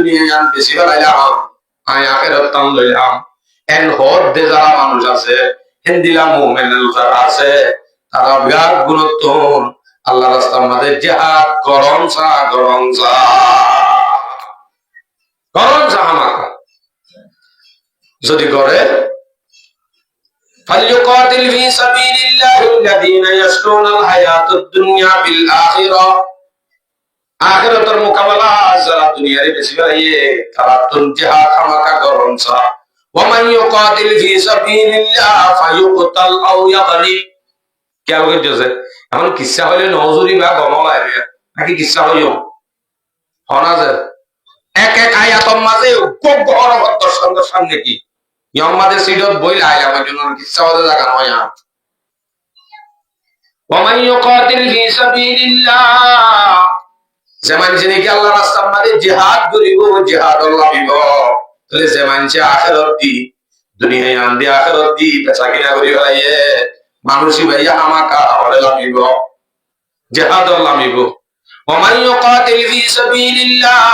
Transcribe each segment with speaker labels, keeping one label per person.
Speaker 1: দুনিয়া আন বেশি ফেলাইলাম আয় আখেরাত টান লইলাম এন হদ দে যারা মানুষ আছে হেন দিলাম মুমিন যারা আছে তারা বিরাট গুরুত্বপূর্ণ আল্লাহ রাস্তার মধ্যে জিহাদ গরম চা আমাকা যদি করে فليقاتل في سبيل الله الذين يشرون الحياة الدنيا بالآخرة আখিরাতের মোকাবেলা যারা দুনিয়ার বেশি বাড়িয়ে তারা তুন জিহাদ আমাকা গরম চা ومن يقاتل في سبيل الله فيقتل أو يغلب কি আর কইতেছে এখন কিচ্ছা হইলে নজুরি বা গমলা হবে নাকি কিচ্ছা হইও হনা যে এক এক আয়াতর মাঝে খুব বড় দর্শকদের সামনে কি ইয়ামাদের সিডত বইলা আইলাম জন্য কিচ্ছা হতে জায়গা নয় আর ومن يقاتل في سبيل الله যেমন যিনি কি আল্লাহর রাস্তার মধ্যে জিহাদ করিব জিহাদ আল্লাহ দিব তাহলে যেমন যে আখিরাত দি দুনিয়ায় আনদি আখিরাত দি বেচা কিনা করি হইয়ে মানুষই ভাইয়া আমাকা হলে লামিব জিহাদ লামিব ومن يقاتل في سبيل الله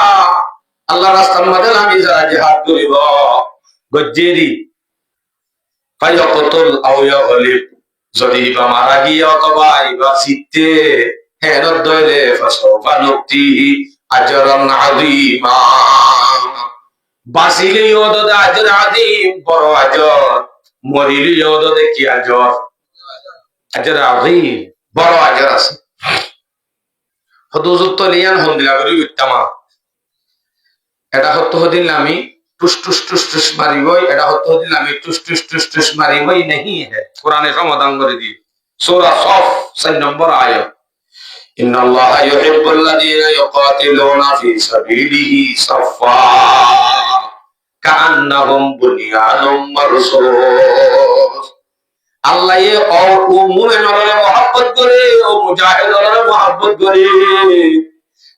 Speaker 1: আল্লাহর রাস্তার মধ্যে লামি যারা জিহাদ করিব গজ্জেরি ফায়াকতুল আও ইয়াগলিব যদি বা মারা গিয়ে অথবা ইবা জিততে হেরত দইলে ফাসওফা নুকতিহি আজরান আযীমা বাসিলে ইওদদ আজর আযীম বড় আজর মরিলে ইওদদ কি আজর আজর আযীম বড় আজর আছে হুজুর তো লিয়ান হন্দিলা করি উত্তমা এটা হতো হদিন আমি টুস টুস টুস টুস মারিবই এটা হতো হদিন আমি টুস টুস টুস টুস মারিবই नहीं है কুরআনে সমাধান করে দি সূরা সফ 6 নম্বর আয়াত ইন্নাল্লাহা ইউহিব্বুল লাযীনা ইউকাতিলুনা ফি সাবিলিহি সাফফা কাআন্নাহুম বুনিয়ানুম মারসুস আল্লাহ এ ও মুমিনরে মহব্বত করে ও মুজাহিদরে মহব্বত করে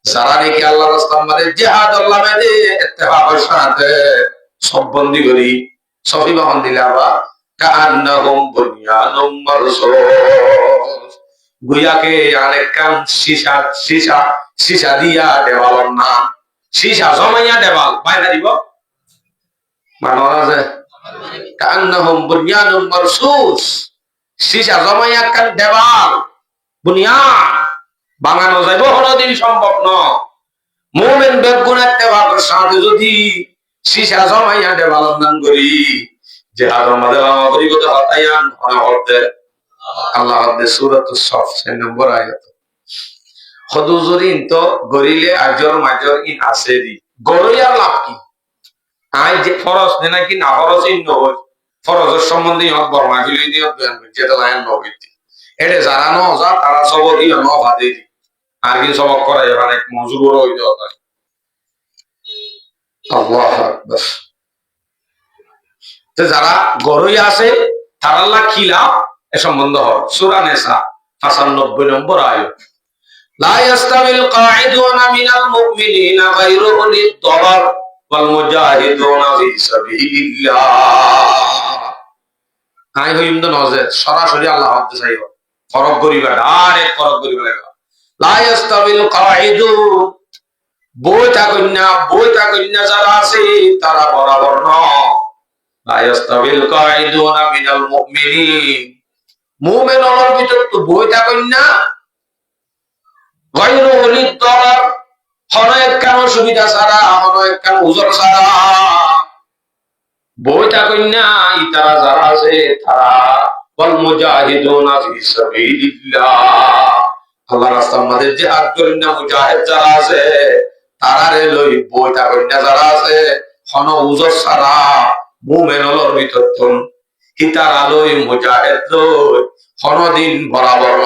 Speaker 1: যারা নাকি আল্লাহর রাস্তার মধ্যে জিহাদ আল্লাহ মধ্যে ইত্তেফাকের সাথে সব বন্দী করি সফি বাহন দিলাবা কাআন্নাহুম বুনিয়ানুম মারসুস গুয়াকে আরেক কাম সীসা দিয়া দেওয়াল না সীসা জমাইয়া দেওয়াল বাইরে দিব মানরা যে কাআন্নাহুম বুনিয়ানুম মারসুস সীসা জমাইয়া কান দেওয়াল বুনিয়ান বাঙানো যাইব কোনদিন সম্ভব নয় মুমিন বেগুনের তেবাকের সাথে যদি সীসা জমাইয়া দেওয়াল দান করি জিহাদের মধ্যে আমা করি কত হতায়ান হতে আল্লাহ দে সূরাতুস সফ 6 নম্বর আয়াত হুজুরিন তো গরিলে আজর মাজর ইন আসেরি গরইয়া লাভ কি আই যে ফরজ নাকি না ফরজই নয় ফরজের সম্বন্ধে হক বর্মা ফিলি দিয়ে বয়ান যেটা লাইন নগিতি এডে জানানো যা তারা সবই ন ভাদে আর কি সবক করে অনেক মজুর বড় হইতে হয় আল্লাহু আকবার তো যারা গরইয়া আছে তারা আল্লাহ খিলাফ এ সম্বন্ধ হয় সূরা নিসা 95 নম্বর আয়াত লা ইয়াস্তাবিল কাঈদুনা মিনাল মুমিনিনা গায়রু উলিদ দারার ওয়াল মুজাহিদুনা ফি সাবিলিল্লাহ আই হইম তো নজে সরাসরি আল্লাহ হতে চাইব ফরক করিবা ডাইরেক্ট ফরক করিবা লাগা লা ইয়াস্তাবিল কাঈদু বইতা কন্যা যারা আছে তারা বরাবর নয় লা ইয়াস্তাবিল কাঈদুনা মিনাল মুমিনিন মুমিনের ভিতর তো বইটা কন্যা গায়রু উলিদ দারার হনয়েক কানো সুবিধা ছাড়া হনয়েক কানো উজর ছাড়া বইটা কন্যা ইতারা যারা আছে তারা ওয়াল মুজাহিদুনা ফি সাবিলিল্লাহ আল্লাহর রাস্তার মধ্যে জিহাদ করেন না মুজাহিদ যারা আছে তারারে লই বইটা কন্যা যারা আছে হন উজর ছাড়া মুমিনের ভিতর তো ইতার আলোয় মুজাহিদ লই হনদিন বরাবর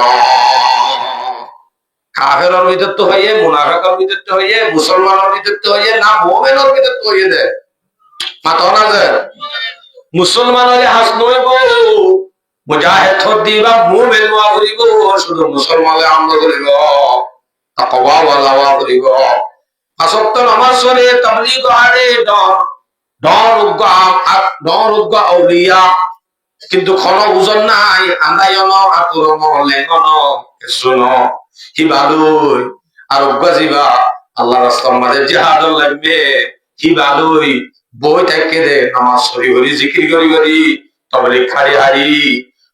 Speaker 1: কাফেরের ভিতর তো হইয়ে মুনাফিকের ভিতর তো হইয়ে মুসলমানের ভিতর তো হইয়ে না মুমিনের ভিতর তো হইয়ে দে মাতো না যে মুসলমান হলে হাস নইব মুজাহিদ থর দিবা মুমিন ওয়া করিব শুধু মুসলমানে আমল করিব তাকওয়া ওয়ালা করিব আসক্ত নামাজ পড়ে তাবলীগ আরে ডর উগ্গ আউলিয়া কিন্তু কোন ওজন নাই আন্দায়ন আতুরম লেঙ্গন শুনো হিবালুই আর উগ্গ জিবা আল্লাহ রাস্তার মাঝে জিহাদ লাগবে কি ভালোই বই থেকে দে নামাজ পড়ি করি জিকির করি করি তাবলীগ খাড়ি হাড়ি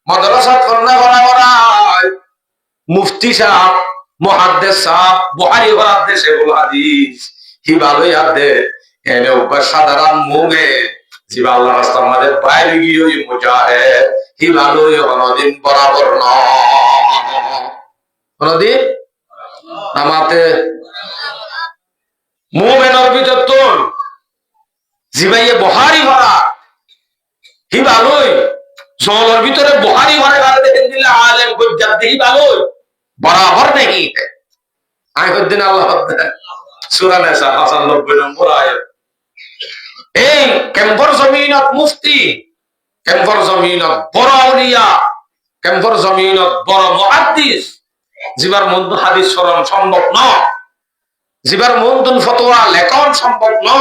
Speaker 1: মাদ্রাসা কন্যা করা করায় মুফতি সাহেব মুহাদ্দিস সাহেব বুখারী হাদিস এগুলো হাদিস কি ভালোই আদে এনে উপর সাধারণ মুমিন জিবা আল্লাহ রাস্তার মাঝে বাইরে গিয়ে ওই মুজাহিদ কি ভালোই কোনদিন বরাবর না কোনদিন নামাতে মুমিনের ভিতর তো জিবাইয়ে বুখারী ভরা কি ভালোই জলের ভিতরে বুখারী ভরা গালে দেখেন দিলে আলেম গুজ্জাত দেখি ভালোই বরাবর नहीं है আইয়ুদ্দিন আল্লাহ সূরা নিসা 95 নম্বর আয়াত এই কেমবর জমিনত মুফতি কেমবর জমিনত বড় আউলিয়া কেমবর জমিনত বড় মুহাদ্দিস জিবার মন্দ হাদিস শরণ সম্ভব না জিবার মন্দন ফতোয়া লেখন সম্ভব না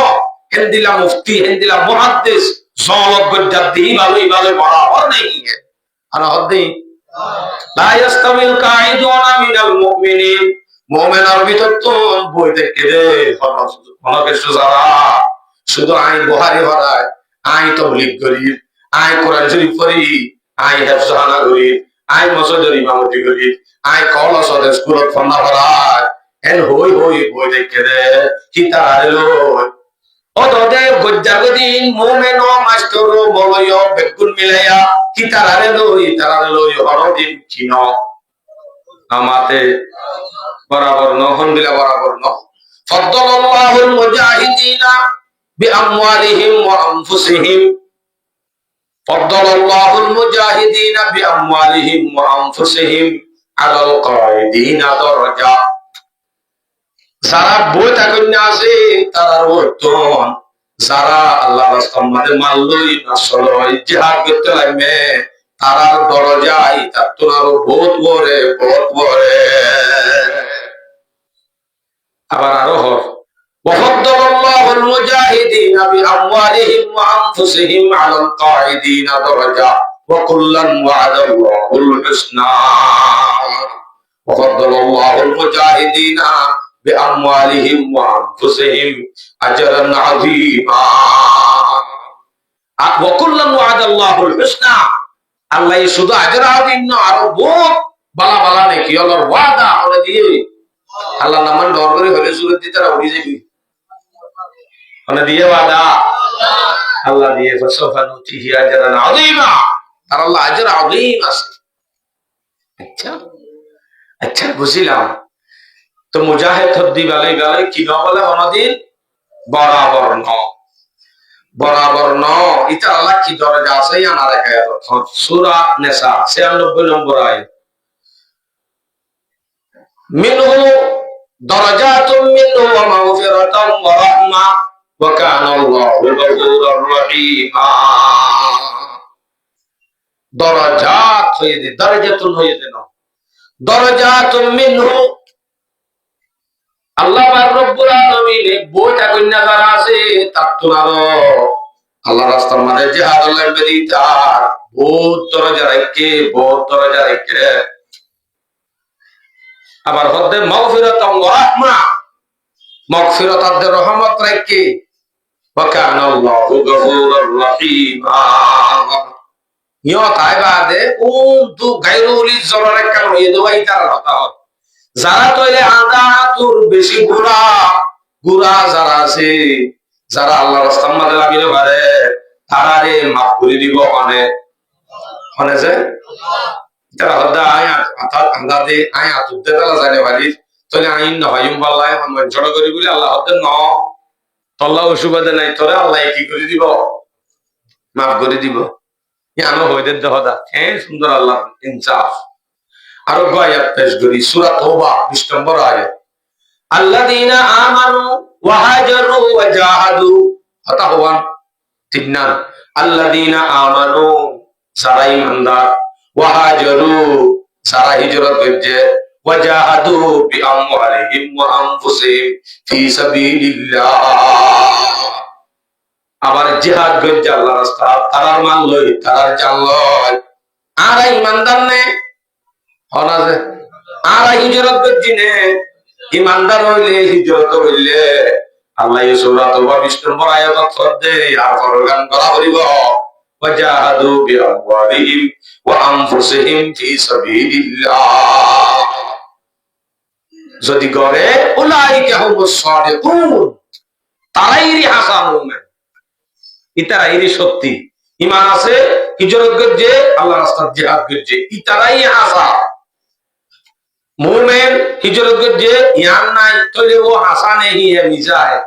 Speaker 1: হিন্দিলা মুফতি হিন্দিলা মুহাদ্দিস জলত গজ্জাত দিই ভালোই ভালো বরাবর नहीं है আনা হদ্দি লা ইস্তামিল কাঈদুনা মিনাল মুমিনিন মুমিনের ভিতর তো বই থেকে রে অনেক যারা শুধু আই বুখারী পড়ায় আই তাবলীগ করি আই কোরআন শরীফ পড়ি আই হিফজানা করি আই মসজিদের ইমামতি করি আই কলেজের স্কুলত পড়া পড়ায় এন হই হই বই থেকে রে কি তারে লই ওদের গজ্জাগদিন মুমিন ও মাস্টার বলয় বেগুন মিলাইয়া কি তারে লই হরদিন কিন আমাতে বরাবর নহন দিলা বরাবর ন ফাদ্দালাল্লাহুল মুজাহিদিনা বিআমওয়ালিহিম ওয়া আনফুসিহিম ফাদ্দালাল্লাহুল মুজাহিদিনা বিআমওয়ালিহিম ওয়া আনফুসিহিম আলাল কায়দিনা দরজা যারা বই তাকন্যা আছে তারার বর্তন যারা আল্লাহ রাস্তার মাঝে মাললই নাসলই জিহাদ করতে লাগবে তারার দরজায় তার তো আরো বহুত বড়ে আবার আরো হর ওয়াফাদ্দালাল্লাহুল মুজাহিদিনা বিআমওয়ালিহিম ওয়া আনফুসিহিম আলাল কাঈদিনা দরজা ওয়া কুল্লান ওয়া'দাল্লাহুল হুসনা ওয়াফাদ্দালাল্লাহুল মুজাহিদিনা বিআমওয়ালিহিম ওয়া আনফুসিহিম আজরান আযীমা ওয়া কুল্লান ওয়া'দাল্লাহুল হুসনা আল্লাহ শুধু আজর আযীম না আরো বহুত বালা বালা নেকি আল্লাহর ওয়াদা করে দিয়ে আল্লাহ নামান ডর করে হলে সুরত দিতে তারা উড়ে যাবে মানে দিয়ে ওয়াদা আল্লাহ দিয়ে ফাসাফা নুতিহি আজরান আযীমা আর আল্লাহ আজর আযীম আছে আচ্ছা আচ্ছা বুঝিলাম তো মুজাহিদ হদ্দি বালাই বালাই কি না বলে অনদিন বরাবর ন বরাবর ন এটা আল্লাহ কি দরজা আছে জানা দেখা গেল সূরা নিসা 96 নম্বর আয়াত মিনহু দারাজাতুম মিনহু ওয়া মাগফিরাতাম ওয়া রাহমা ওয়া কানা আল্লাহু গফুরুর রহিমা দারাজাত হয়ে দে দারাজাতুন হয়ে দে না দারাজাতুম মিনহু আল্লাহ পাক রব্বুল আলামিন বইটা কন্যা যারা আছে তার তো আরো আল্লাহ রাস্তার মাঝে জিহাদ লাগবে তার বহুত দরজা রাখে আবার হদ্দে মাগফিরাতাম ওয়া রাহমা মাগফিরাত আর রহমত রাখে ওয়া কানা আল্লাহু গফুরুর রহিমা ইয়া তাইবাদে দু গায়রুল জররে কাল হয়ে দেওয়াই তার কথা হয় যারা তৈলে আদা তোর বেশি গুড়া যারা আছে যারা আল্লাহ রাস্তার মাঝে লাগিলে পারে তারারে মাফ করে দিব মানে যে তারা হদ্দা আয় আন্দাজে আয় আতুতে তারা জানে পারি তলে আইন নহাইম পাল্লায় মঞ্চড় করি বলে আল্লাহ হদ্দে ন তল্লা অসুবিধা নাই তোরে আল্লাহ কি করে দিব মাফ করে দিব ইয়ানো হইতে হদা হ্যাঁ সুন্দর আল্লাহ ইনসাফ আরো আয়াত পেশ করি সূরা তাওবা 20 নম্বর আয়াত আল্লাযীনা আমানু ওয়া হাজারু ওয়া জাহাদু ফাতাহওয়ান তিন্নান আল্লাযীনা আমানু যারা ঈমানদার ওয়া হাজারু যারা হিজরত করেছে ওয়া জাহাদু বিআমওয়ালিহিম ওয়া আনফুসিহিম ফি সাবিলিল্লাহ আবার জিহাদ করেছে আল্লাহর রাস্তায় তারার মান লই তারার জান লই আর ঈমানদার নে হনাজে আর হিজরত করছি নে ইমানদার হইলে হিজরত হইলে আল্লাহ সূরা তাওবা 20 নম্বর আয়াত পড়ে আর ফরগান করা হইব ওয়াজাহাদু বিআমওয়ালিহিম ওয়া আনফুসিহিম ফি সাবিলিল্লাহ। যদি করে উলাইকা হুমুস সাদিকুন, তারাই হাসান মুমিন, ইতারাই সত্যি ঈমান আছে, হিজরত করছে, আল্লাহর রাস্তায় জিহাদ করছে, ইতারাই হাসা মুমিন। হিজরত করছে ইয়ান নাই তাহলে ও হাসা নেই, মিজা है।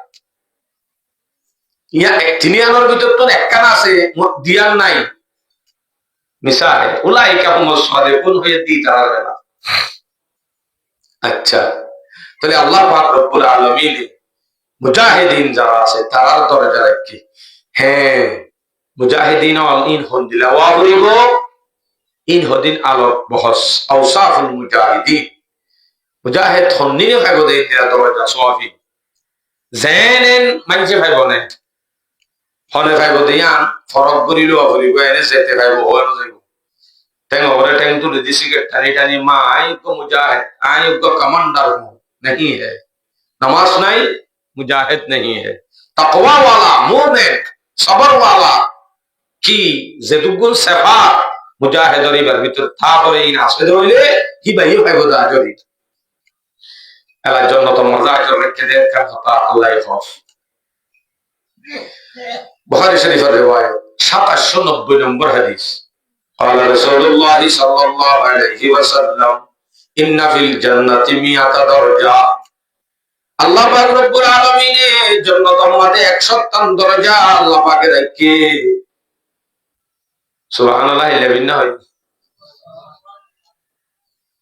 Speaker 1: ইয়া তিনিয়ানোর ভিতর তো একখান আছে দিয়ান নাই, মিশা है। উলাইকা হুমুস সাদিকুন হয়ে দি তারা না। আচ্ছা, তাহলে আল্লাহ পাক রব্বুল আলামিন মুজাহিদিন যারা আছে তারার দরজা রাখি। হ্যাঁ, মুজাহিদিন অল ইন হন্দিলা ওয়া বলিব ইন হদিন আলোক বহস আওসাফুল মুজাহিদিন। মুজাহিদ হন্দিনে ভাইবো দেই দিলা দরজা সওয়াফি জেনেন মানছে ভাইবো নে হনে ভাইবো দিয়ান ফরক করিলো বলিব এনে যেতে ভাইবো হনো যাইবো টেং ওরে টেং তো দিছি কে টানি টানি মাই তো মুজাহিদ আই তো কমান্ডার हूं नहीं है। नमाज नहीं मुजाहिद नहीं है। तकवा वाला मोमिन सबर वाला কি যেটুকুন সেফা মুজাহিদের ভিতর থা করে ইন আসে ধরলে কি ভাই ভাইবো দা জরি আল্লাহ জান্নাত মজা করে রেখে দেন কার কথা আল্লাহ খফ। বুখারী শরীফের riwayat 2790 নম্বর হাদিস قال رسول الله صلى الله عليه وسلم ان في الجنه 100 درجه। আল্লাহ পাক রব্বুল আলামিনের জান্নাতের মধ্যে 157 দরজা আল্লাহ পাকে রাখে। সুবহানাল্লাহ ইল্লাবিল্লাহ।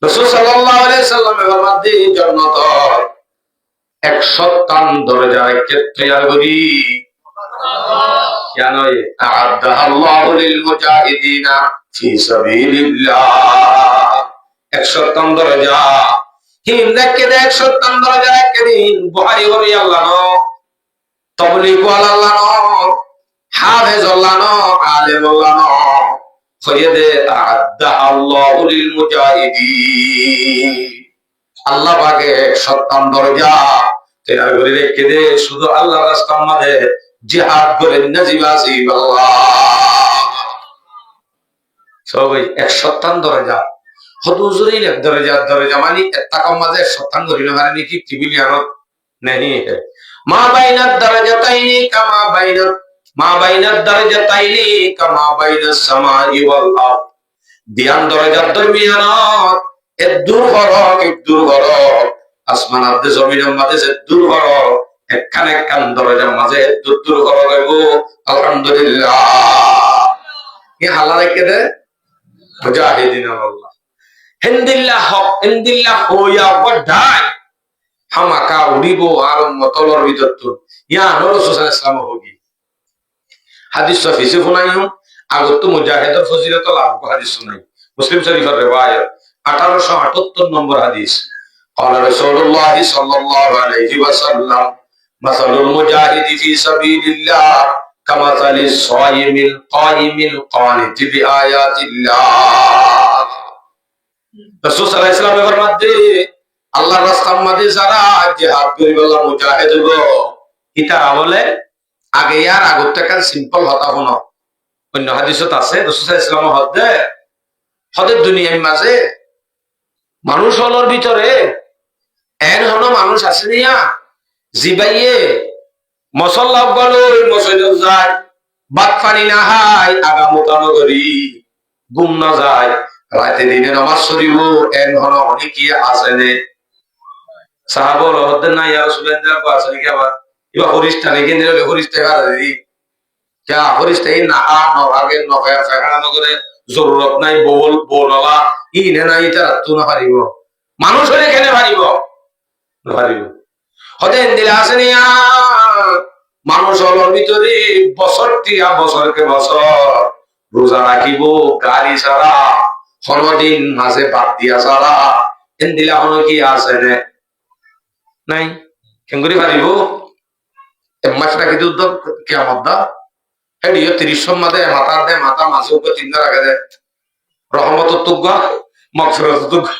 Speaker 1: রাসূল সাল্লাল্লাহু আলাইহি সাল্লামের মধ্যে জান্নাতের 157 দরজা রাখতে তৈরি করি। কেন আ'আদাল্লাহু লিল মুজাহিদিনা ফি সাবিলিল্লাহ 157 দরজা হিম রাখতে 157 দরজা রাখতে দিন বুখারী হরি আল্লাহ নো তাবলীগ ওয়ালা আল্লাহ নো হাফেজ আল্লাহ নো আলেম আল্লাহ নো ফরিয়াদে আ'আদাল্লাহু লিল মুজাহিদিন। আল্লাহ পাকে 157 দরজা তৈরি করে রেখে দে শুধু আল্লাহর রাস্তার মধ্যে জিহাদ করেন নাজিবাসি আল্লাহ সবাই 157 দরজা হুজুরের এক দরজা মানে তাকাম মাঝে 157 গরিল মানে কি টিবিলিয়ানত नहीं है। মা বাইনাদ দরজাতাইনি কামা বাইনাদ দরজাতাইনি কামা বাইনাস সামাই ওয়াল আরদ। দিয়ান দরজার দরমিয়ানত এক দূর ফরক আসমান আর জমিনের মাঝে যে দূর ফরক একখান দরজার মাঝে দূর ফরক হইব। আলহামদুলিল্লাহ কি হালা রেখে দে মুজাহিদিন আল্লাহ হিন্দিল্লাহ হক হিন্দিল্লাহ হইয়া বড়াই হামাকা উড়িব আর মতলর ভিতর তো ইয়া রাসূল সাল্লাল্লাহু আলাইহি ওয়াসাল্লাম হোগি হাদিস সফিসে ফুনাইও আগত মুজাহিদের ফজিলত লাভ হাদিস শুনাই মুসলিম শরীফের riwayat 1878 নম্বর হাদিস قال رسول الله صلى الله عليه وسلم مثل المجاهد في سبيل الله كمثل الصائم القائم القانت بآيات الله। রাসূল সাল্লাল্লাহু আলাইহি ওয়াসাল্লামের মধ্যে আল্লাহর রাস্তার মধ্যে যারা জিহাদ করিবে আল্লাহ মুজাহিদ গো ইতারা বলে আগে আর আগত থেকে সিম্পল হতা হনো। অন্য হাদিসত আছে রাসূল সাল্লাল্লাহু আলাইহি ওয়াসাল্লাম হদে দুনিয়ার মাঝে মানুষ হলোর ভিতরে এন হলো মানুষ আছে নিয়া জিবাইয়ে মসল্লা গলো মসজিদে যায় ভাত পানি না খায় আগা মোতানো করি ঘুম না যায় রাতে দিনে নামাজ পড়িব এন হলো অনেকে আছে নে সাহাবর হদে না ইয়া রাসূলুল্লাহ কো আছে নাকি আবার ইবা ফরিস্তা নাকি নিলে ফরিস্তা কারা দিই क्या फरिश्ता ही ना न भागे न भया फैखना न करे जरूरत নাই বললা ইনে নাই তারা তো না পারিব মানুষ হলে কেনে পারিব না পারিব হতে দিলে আসেনিয়া মানুষ হলোর ভিতরে বছরকে বছর রোজা রাখিব গাড়ি ছাড়া হলদিন মাঝে বাদ দিয়া ছাড়া এন দিলে হন কি আছে নে নাই কেঙ্গুরি পারিব মাছটা কি দুধ কিয়ামত দা হেডিও 30 মাদে মাথা মাসে উপর 3 রাখে দে রহমত তুগা মাগফিরাত তুগা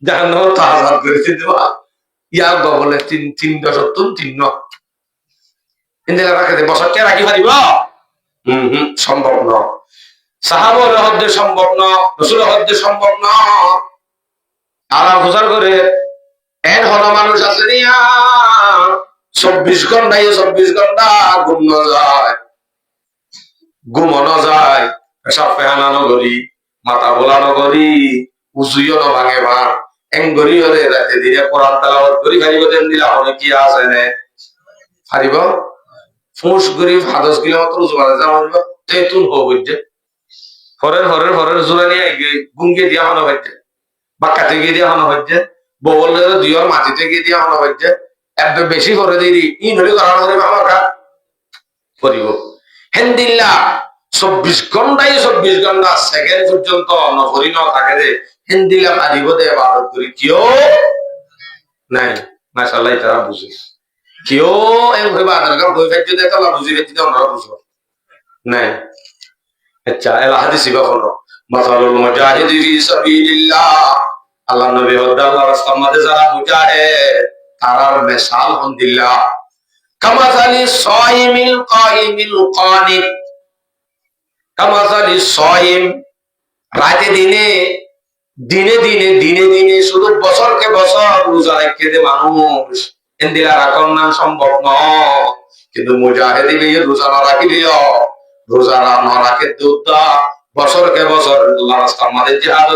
Speaker 1: জাহান্নাম তো আজাদ করেছে দেওয়া ইয়া বলে 3 ইন্দিরা রাখে বছরটা রাখি পারিব সম্ভব ন সাহাবর হদ্দে সম্ভব ন রসুল হদ্দে সম্ভব ন তারা প্রচার করে এর হল মানুষ আছে নিয়া 24 ঘন্টা ঘুমানো যায় পেশাব পেহানা নগরী মাথা বোলা নগরী উঁচুইও ন ভাঙে ভাঙ এঙ্গরি হলে রাতে ধীরে কোরআন তেলাওয়াত করি ফারিব দেন দিলা হলে কি আছে নে ফারিব ফুস গরিব 10 কিলোমিটার উঁচু বাড়ে যাওয়া তেতুন হো বুঝছে হরের জোড়া নিয়ে গুঙ্গে দিয়া হনো হচ্ছে বাক্কাতে গিয়ে দিয়া হনো হচ্ছে ববলের দুইর মাটিতে গিয়ে দিয়া হনো হচ্ছে একবার বেশি করে দিই ইন হলে করানো করে বাবা করিব হেন্দিল্লা 24 ঘন্টা সেকেন্ড পর্যন্ত নকরি ন থাকে যে হেন্দিল্লা পারিব দে বারত করি কিয় নাই মাশাআল্লাহ তারা বুঝে কিয় এম হইবা আদার বই ফাইতে দে তালা বুঝি ফেতি দাও না বুঝো নাই আচ্ছা এলা হাদিসি বাখনো মাসালুল মুজাহিদি ফি সাবিলিল্লাহ আল্লাহ নবী আল্লাহর রাস্তার মধ্যে যারা মুজাহিদ তারার মিসাল হন্দিল্লাহ কামাসালি সাইমিল কাইমিল কানিত কামাসালি সাইম রাতে দিনে শুধু বছরকে বছর রোজা রেখে দে মানুষ ইন্দিরা রাখন নাম সম্ভব নয় কিন্তু মুজাহিদি ভাইয়ের রোজা না রাখিলেও রোজা না রাখে দুধা বছরকে বছর আল্লাহ রাস্তার মধ্যে জিহাদ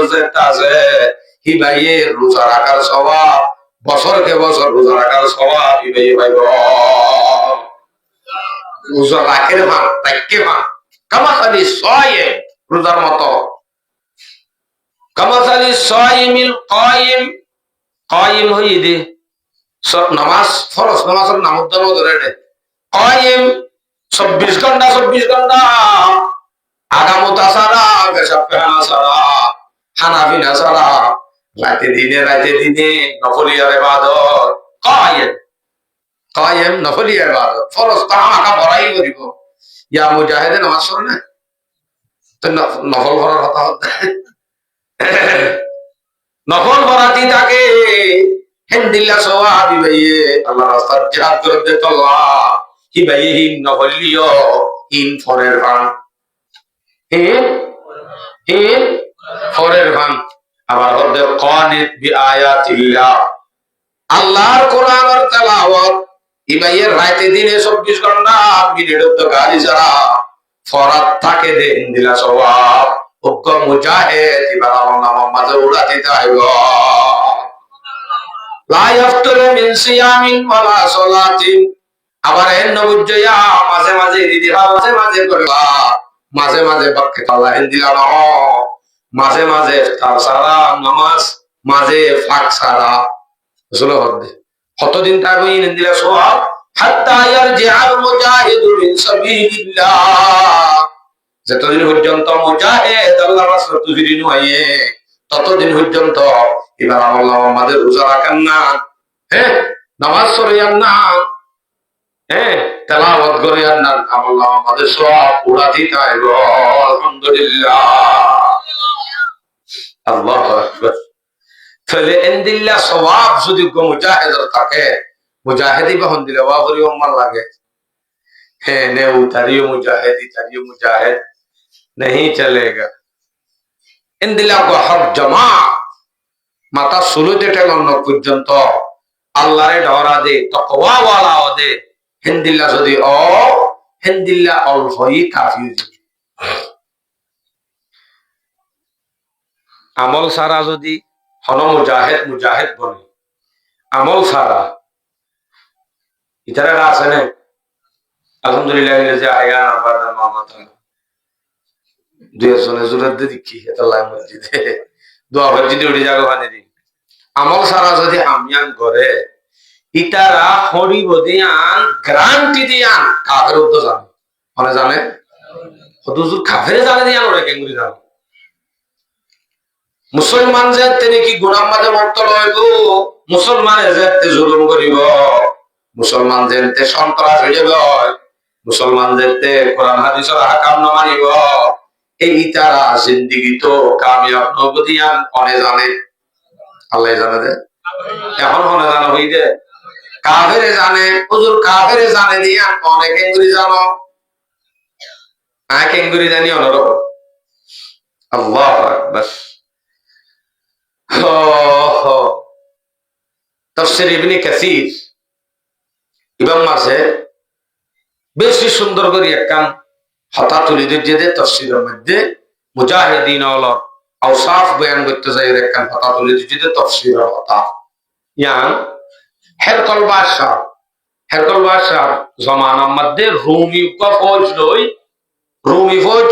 Speaker 1: আছে হি ভাইয়ের রোজা রাখার স্বভাব বছরকে বছর রোজা রাখার স্বভাব হি ভাইয়ে ভাইব রোজা রাখে ভাঙ রাখে ভাঙ কামাসালি সয়ে রোজার মতো কামাসালি সাইমিল কাইম হই দে সব নামাজ ফরজ নামাজের নাম উদ্দান ধরে দে কাইম 24 ঘন্টা আগামতা সারা পেশাব পেহানা সারা হানাফিনা সারা রাতে দিনে নফলিয়ার ইবাদত কায়েম নফলিয়ার ইবাদত ফরজ তাহাকা বড়াই করিব ইয়া মুজাহিদে নামাজ পড়ে না তো নফল করার কথা হচ্ছে নফল করাতি থাকে হেন্দিল্লা সওয়াবি ভাইয়ে আল্লাহ রাস্তার জিহাদ করতে তোলা কি ভাইয়ে হিন নফলিও হিন ফরের ভান ফরের ভান আবার হদ্দে কানিত বিআয়াতিল্লাহ আল্লাহর কোরআনের তেলাওয়াত ইবাইয়ের রাতে দিনে 24 ঘন্টা মিনিট তো গালি যারা ফরাত থাকে দে ইন্দিলা সওয়াব উক্ক মুজাহিদ ইবার নাম মাঝে উড়াতে যাইব লা ইয়াফতুরু মিন সিয়ামিন ওয়ালা সালাতিন আবার এর নবুজ্জয়া মাঝে দিদিবা মাঝে করবা মাঝে বাক্কে আল্লাহ ইন্দিলা না মাঝে তার সারা নামাজ মাঝে ফাক সারা আসলে হদ্দে কতদিন থাকবে ইন্দিরা সওয়াব হাত্তা ইয়ারজিআল মুজাহিদু মিন সাবিলিল্লাহ যতদিন পর্যন্ত মুজাহিদ আল্লাহর রাস্তায় ফিরে নয় ততদিন পর্যন্ত এবার আল্লাহ আমাদের রোজা রাখেন না নামাজ পড়েন না তেলাওয়াত করেন না আল্লাহ আমাদের সওয়াব পুরা দিতে হবে আলহামদুলিল্লাহ আল্লাহু আকবার তাহলে ইন্দিল্লাহ সওয়াব যদি মুজাহিদের থাকে মুজাহিদি বহন দিলে ওয়াহরি উম্মার লাগে নে উতারিও মুজাহিদ नहीं चलेगा ইন্দিল্লাহ কো হক জমা মাতা সুলুতে টেলন পর্যন্ত আল্লাহরে ডরা দে তাকওয়া ওয়ালা দে হিন্দিল্লাহ যদি হিন্দিল্লাহ অল্পই কাফি আমল সারা যদি হন মুজাহিদ বলে আমল সারা ইতারা আছে না আলহামদুলিল্লাহ যে আয়া আবাদা মামাতা দুইজনে জুরাত দেখি এটা লাই মসজিদে দোয়া মসজিদে উঠে যাগো ভানে দি আমল সারা যদি আমিয়ান করে ইতারা হরিব দিয়ান গ্যারান্টি দিয়ান কাফের উদ্দ জানে মানে জানে হুজুর কাফের জানে দিয়ান ওরে কেঙ্গুরি জানে মুসলমান যে তিনি কি গুনাহ মাঝে মুক্ত হইব মুসলমানের যে জুলুম করিব মুসলমান যে সন্ত্রাস হয়ে যাবে মুসলমান যে কোরআন হাদিসের আহকাম না মানিব এই তারা জিন্দেগি তো কামিয়াব নবদিয়ান অনে জানে আল্লাহ জানে দে এখন হনে জানো হই দে কাফেরে জানে হুজুর কাফেরে জানে দিয়া অনেক কেঙ্গুরি জানো কেঙ্গুরি জানি অনরব আল্লাহ আকবার তাফসীর ইবনে কাসীর ইমাম মাঝে বেশি সুন্দর করে একখান হতা তুলি দিচ্ছে যে তাফসীরের মধ্যে মুজাহিদিন আল্লাহ আওসাফ বয়ান করতে যায় একখান হতা তুলি দিচ্ছে যে তাফসীরের হতা ইয়ান হেরকল বাদশাহ জমানার মধ্যে রুমি ফৌজ লই রুমি ফৌজ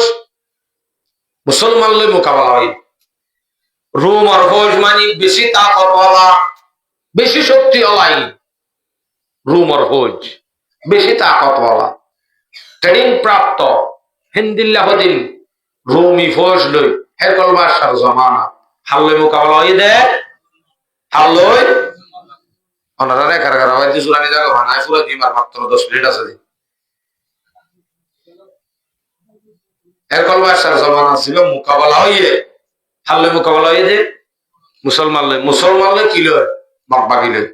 Speaker 1: মুসলমান লই মোকাবেলা হয় রুম আর ফৌজ মানে বেশি তাকতওয়ালা বেশি শক্তিওয়ালাই রুম আর ফৌজ বেশি তাকতওয়ালা ট্রেনিং প্রাপ্ত হিন্দিল্লাহদিন রুমি ফৌজ লই হেরকল বাদশাহ জমানা হাল্লই মোকাবেলা হয় দে হাল্লই ওনারা রেখার ঘর হয়তো চুরানি জায়গা ভানায় পুরো দিমার মাত্র 10 মিনিট আছে হেরকল বাদশার জমানা ছিল মোকাবেলা হইয়ে হাল্লে মোকাবেলা হইয়ে যে মুসলমান লয় কি লয় মাকবা কি লয়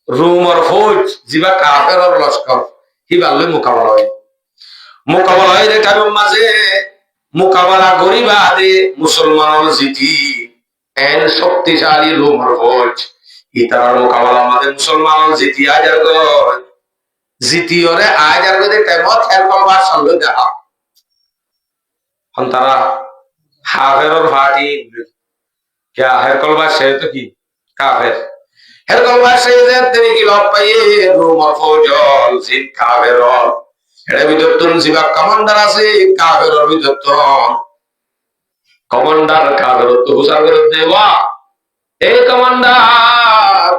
Speaker 1: রুম আর ফৌজ জিবা কাফের আর লস্কর হিবার লয় মোকাবেলা হয় যে কারণ মাঝে মোকাবেলা করিবা দে মুসলমান জিতি এন শক্তিশালী রুম আর ফৌজ ইতার মোকাবেলা মাঝে মুসলমান জিতি আজার গয় জিতিওরে আজার গয় টাইমত হেরকল বাদশার লয় দেখা তারা হাফের ফাটি क्या হেরকল বাদশাহ তো কি কাফের হেরকল বাদশাহ তিনি কি লব পাইয়ে রুম ফৌজল জিন কাফের এর ভিতর তুন জিবা কমান্ডার আছে কাফের ভিতর তো কমান্ডার কাফের তো হুসার করে দেওয়া এই কমান্ডার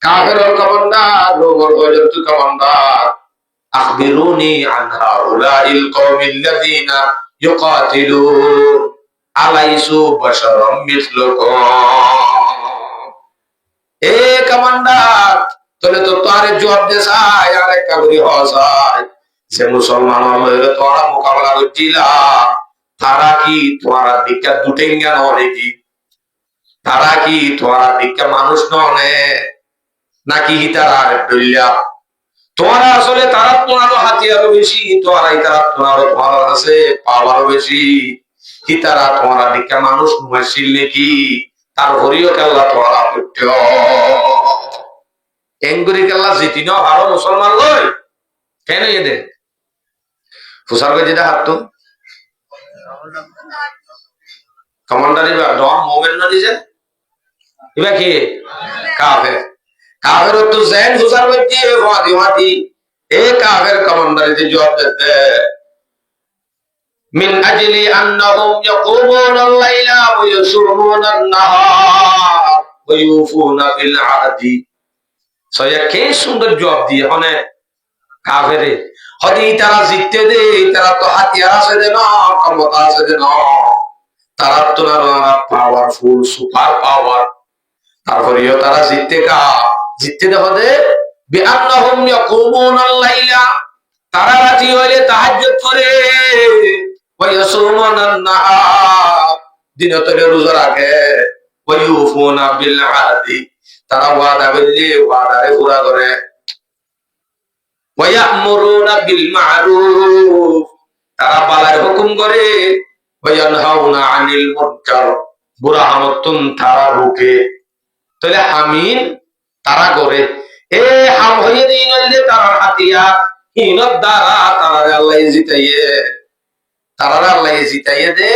Speaker 1: কাফের কমান্ডার রুম ফৌজল তো কমান্ডার আখবিরুনি আন হাউলাইল কওমিল্লাযিনা ইউকাতিলুন আলাইসু বাশারাম মিসলুকুম এ কমান্ডার তোলে তো তারে জবাব দে চাই আর একটা করে হসাই সে মুসলমান হলে তোরা মোকাবেলা করছিলা তারা কি তোমারা দিকে দুটেঙ্গা নয় কি তারা কি তোমারা দিকে মানুষ নয় নাকি তারা ডইলা তোমারা আসলে তারা তোমারও হাতিয়ারও বেশি তোমারাই তারা তোমারও ভালো আছে পাওয়ারও বেশি কি তারা তোমারা দিকে মানুষ নয়শীল নাকি তার হরিও কেল্লা তোমারা করতে এঙ্গুরি কেল্লা জিতি ন আরো মুসলমান লয় কেন এদের ফুসার যেটা হাত তো কমান্ডার এবার ডন মোমেন না দিছে এবার কি কাফের তো জেন ফুসার দিয়ে ওয়াদি এ কাফের কমান্ডারে জবাব দিতে من أجل أنهم يقومون الليل ويصومون النهار ويوفون بالعهد সয়া কে সুন্দর জবাব দিয়ে হনে কাফেরে হদি তারা জিততে দে তারা তো হাতিয়ার আছে দে না ক্ষমতা আছে দে না তারা তো না পাওয়ারফুল সুপার পাওয়ার তারপরেও তারা জিততে দে হদে বিআন্নাহুম ইয়াকুমুনা আল-লাইলা তারা রাতি হইলে তাহাজ্জুদ করে দিনে তলে রোজা রাখে তারা ওয়াদা করলে ওয়াদারে পুরা করে তারা বালার হুকুম করে আনিল মুনকার বুরা হামতুন তারা রুখে তাহলে আমিন তারা করে এ হাম হয়ে দিন তারা হাতিয়া হিনত দ্বারা তারা আল্লাহ জিতাইয়ে তারা আল্লাহ জিতাইয়ে দে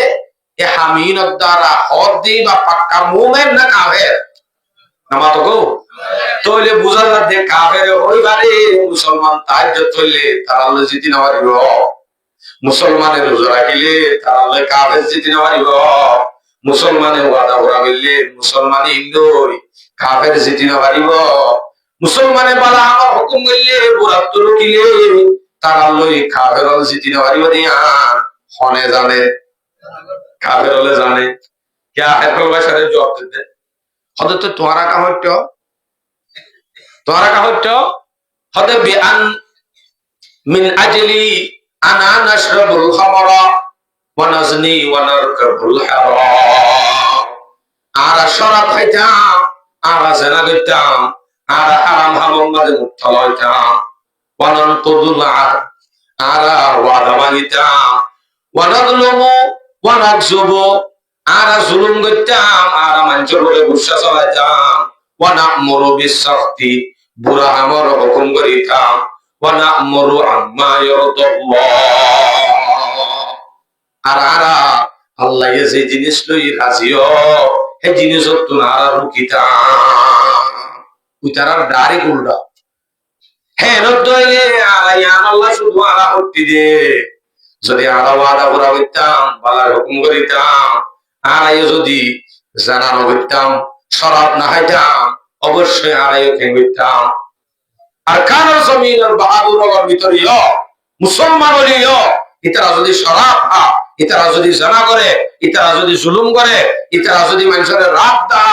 Speaker 1: এ হামিনত দ্বারা হদ দি বা পাক্কা মুমিন না কাফের নামা তো গো তাহলে বুঝা যা দে কাফের হইবারে মুসলমান তাহাজ্জুদ করলে তারা আল্লাহ জিতি না পারিব মুসলমানের রোজা রাখিলে তারা আল্লাহ কাফের জিতি না পারিব মুসলমানে ওয়াদা করা মিললে মুসলমানে ইন্দোই কাফের জিতি না পারিব মুসলমানে বালা আমার হুকুম করলে বুরাত রকিলে তারা আল্লাহ কাফের জিতি না পারিব দিয়া হনে জানে কাফের হলে জানে क्या হেরকল বাদশারে জবাব দিতে হতে তো তোমারা का হইতো হতে বিআন মিন আজলি আনা নাশরাবুল খামরা ওয়া নাজনি ওয়া নারকাবুল হারাম আর শরাব খাইতাম, আর জেনা করতাম, আর হারাম হারাম মাঝে মুক্তা লইতাম, ওয়ানান কুদুলা আর ওয়াদা ভাঙিতাম, ওয়ানাদলুমু ওয়ানাকজুবু আর জুলুম করতাম, আর মানুষের উপরে গুসা চালাইতাম, ওয়ানামুরু বিসসাখতি বুড়া আমর হুকুম করিতাম, ওয়ানামুরু আম্মা ইয়ারদাল্লাহ। আর আল্লাহ যে জিনিস লই রাজিও সেই জিনিস তোমার রুকিতার ডারি উল্টা হ্যাঁ রইলে আল্লাহ শুধু আরা হত্যি দে যদি আরা ওয়াদা করা হইতাম বালার হুকুম করিতাম আড়াইও যদি জানানো হইতাম শরাব না খাইতাম অবশ্যই আড়াইও খেয়ে আর কারোর জমিনের বাহাদুর ভিতরে মুসলমান হলিও ইতারা যদি শরাব খা, ইতারা যদি জানা করে, ইতারা যদি জুলুম করে, ইতারা যদি মানুষের রাত দা,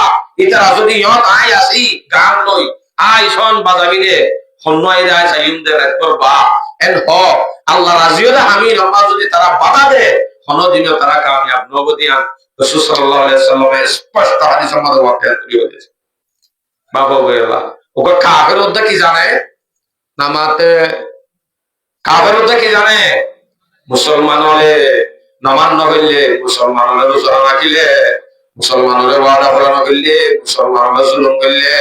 Speaker 1: ইতারা যদি আই আসি গান লই আই সন বাজাবিলে হন্নয় রায় সাইমদের বা এন হ আল্লাহ রাজিও আমি নমাজ যদি তারা বাধা দে হনদিনও তারা কামিয়াব নবদিয়ান রাসূল সাল্লাল্লাহু আলাইহি ওয়াসাল্লামের স্পষ্ট হাদিসের মধ্যে ওয়াকিয়া তৈরি হয়েছে। বাবা বলেলা ওকে কাফের ওটা কি জানে নামাতে কাফের ওটা কি জানে মুসলমান হলে নমান্য হইলে মুসলমান হলে রোজা রাখিলে মুসলমান হলে ওয়াদা পালন করলে মুসলমান হলে জুলুম করলে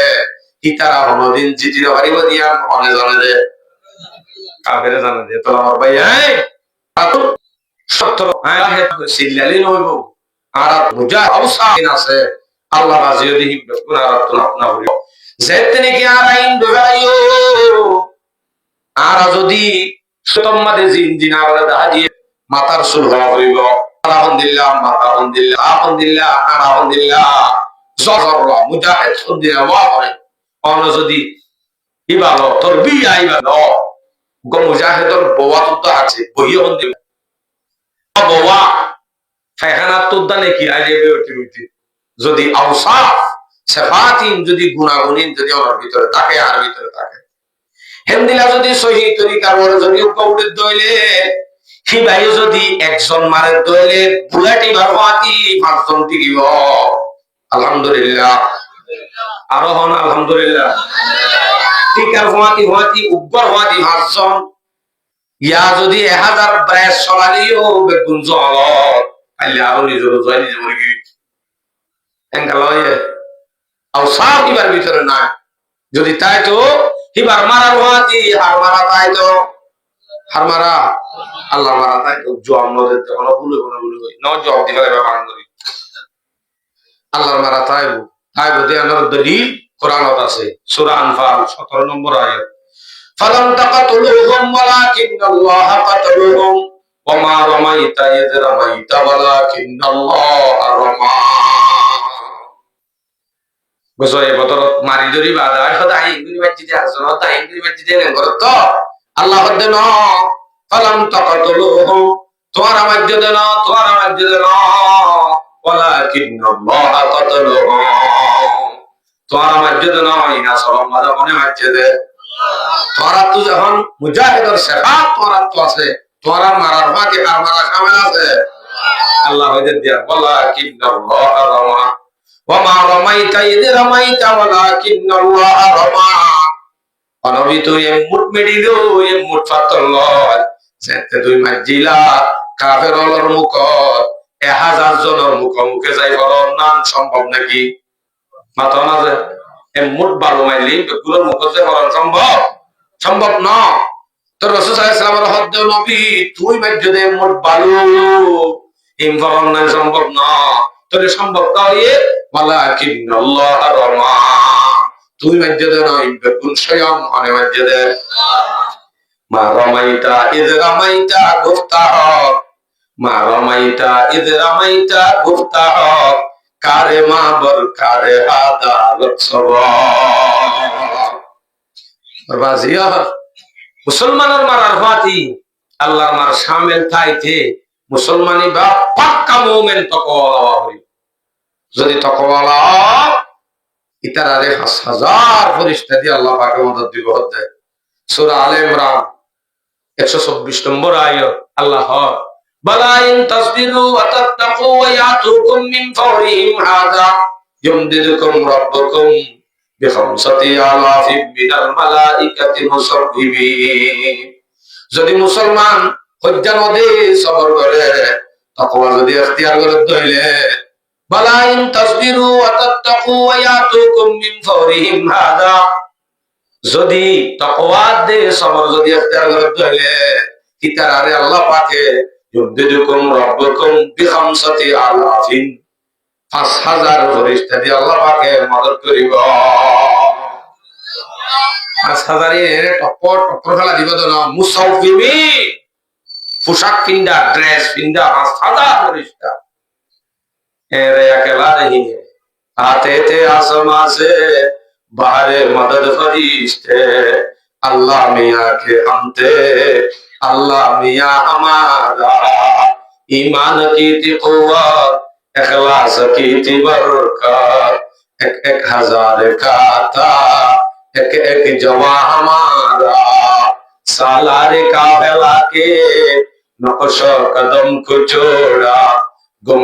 Speaker 1: ইতারা হনদিন জিতিতে পারিব দিয়া অনে জানে যে কাফেরে জানে যে তো আমার ভাই এই সত্য সিল্লালি নইব আর বুঝা অবসান আছে আল্লাহ রাজি দিহি গুনারাত না হইব যেতে কি আর আইন দগাইও আর যদি সুতম্মাদে জিন আলাদা দাঁড়িয়ে মাথার সুর হওয়া হইব আলহামদুলিল্লাহ মাতা আলহামদুলিল্লাহ আলহামদুলিল্লাহ আলহামদুলিল্লাহ জজররা মুজাহিদ সুন্দিনা ওয়া করে অন যদি ইবালো তোর বিয়া ইবালো গো মুজাহিদর বওয়া তো আছে বহিও হন্দি বওয়া ফায়খানা তো দানে কি আইবে ওটি যদি আওসাফ সিফাতিন যদি গুনাগুনিন যদি ওর ভিতরে থাকে আর ভিতরে থাকে হেমদিলা যদি সহি তরিকার ওর যদি উপউডে দইলে হিবাই যদি একজন মারে দইলে বুলাটি বারওয়াতি পাঁচজন টিকিব আলহামদুলিল্লাহ আরো হন আলহামদুলিল্লাহ টিকার হওয়াতি উগ্র হওয়াতি পাঁচজন ইয়া যদি 1000 ব্রাশ চলালিও বেগুন জল আইলে আরো নিজের জয় নিজে মরে গিয়ে এঙ্গালয়ে আওসাফ ইবার ভিতরে না যদি তাই তো হিবার মারার হওয়াতি হার মারা তাই তো হার মারা আল্লাহ মারা তাই তো জবাব নদের কোনো ভুলে হই ন জবাব দিবে ব্যবহার করি আল্লাহর মারা তাই বলতে আমার দলিল কোরআনত আছে সূরা আনফাল 17 নম্বর আয়াত ফালাম তাকাতুলুহুম ওয়ালাকিন্নাল্লাহ কাতালুহুম ওয়া মা রামাইতা ইয রামাইতা ওয়ালাকিন্নাল্লাহ রামা গোসয়ে বতরত মারি ধরি বাদা সদাই ইংরি বাজিতে আসন তাই ইংরি বাজিতে নেন করত আল্লাহ বদেন ফালাম তাকাতুলুহুম তোমার মধ্যে দেন ওয়ালাকিন্নাল্লাহ কাতালুহুম তোমার মধ্যে দেন ইনা সরম মাদা মনে হচ্ছে দে তোরা তো যখন মুজাহিদের সেফাত তোরা তো আছে তোরা মারার ফাঁকে আর মারা শামিল আছে আল্লাহ হইতে দিয়া ওয়ালাকিন্নাল্লাহ রামা ওয়া মা রামাইতা ইয রামাইতা ওয়ালাকিন্নাল্লাহ রামা অনবি তো এ মুট মেডিলো এ মুট ফাতল যেতে দুই মাজিলা কাফেরর মুখ 1000 জনের মুখে যাই বড় নাম সম্ভব নাকি মাথা না যে এ মুট 12 মাইলি বেগুলোর মুখে যাই বড় সম্ভব না তো রাসূল সাল্লাল্লাহু আলাইহি ওয়াসাল্লামের হদ্দ নবী তুই মসজিদে মোট বালু ইনফরম না সম্ভব না তোরে সম্ভব তাই ওয়ালাকিন্নাল্লাহ রামা তুই মসজিদে নয় বেগুন স্বয়ং মানে মসজিদে মা রামাইতা ইয রামাইতা গুফতাহ মা রামাইতা ইয রামাইতা গুফতাহ কারে মা বর কারে হাদা রসবা বাজিয়া মুসলমানের মারার ফাতি আল্লাহর মার শামিল থাইতে মুসলমানি বা পাক্কা মুমিন তাকওয়ালা হই যদি তাকওয়ালা ইতারারে 5000 ফেরেশতা দিয়ে আল্লাহ পাকে মদদ দিব হতে সূরা আলে ইমরান 124 নম্বর আয়াত আল্লাহ বালা ইন তাসবিরু ওয়া তাত্তাকু ওয়া ইয়াতুকুম মিন ফাওরিহিম হাদা يمددكم ربكم بخمسة آلاف من الملائكة مسومين যদি মুসলমান হজ্জা নদী সবর করে তাকওয়া যদি ইখতিয়ার করে দইলে বালা ইন তাসবিরু ওয়া তাত্তাকু ওয়া ইয়াতুকুম মিন ফাওরিহিম হাদা যদি তাকওয়া দে সবর যদি ইখতিয়ার করে দইলে কি তারে আল্লাহ পাকে ইউদিদুকুম রাব্বুকুম বিখামসাতি আলাফিন 5000 ফেরেশতা দিয়ে আল্লাহ পাকে মদদ করিব 5000 এর টপর ফেলা দিব না মুসাউফিমিন পোশাক পিন্দা ড্রেস পিন্দা 5000 ফেরেশতা এরে একলা नहीं है आते थे आसमां से बाहरे मदद फरिश्ते अल्लाह मियां के हम थे अल्लाह मियां हमारा ईमान की थी कुव्वत इखलास की थी बरकत एक एक हजार का था एक एक जवां हमारा सालारे काफिला के नक्श कदम को जोड़ा गुम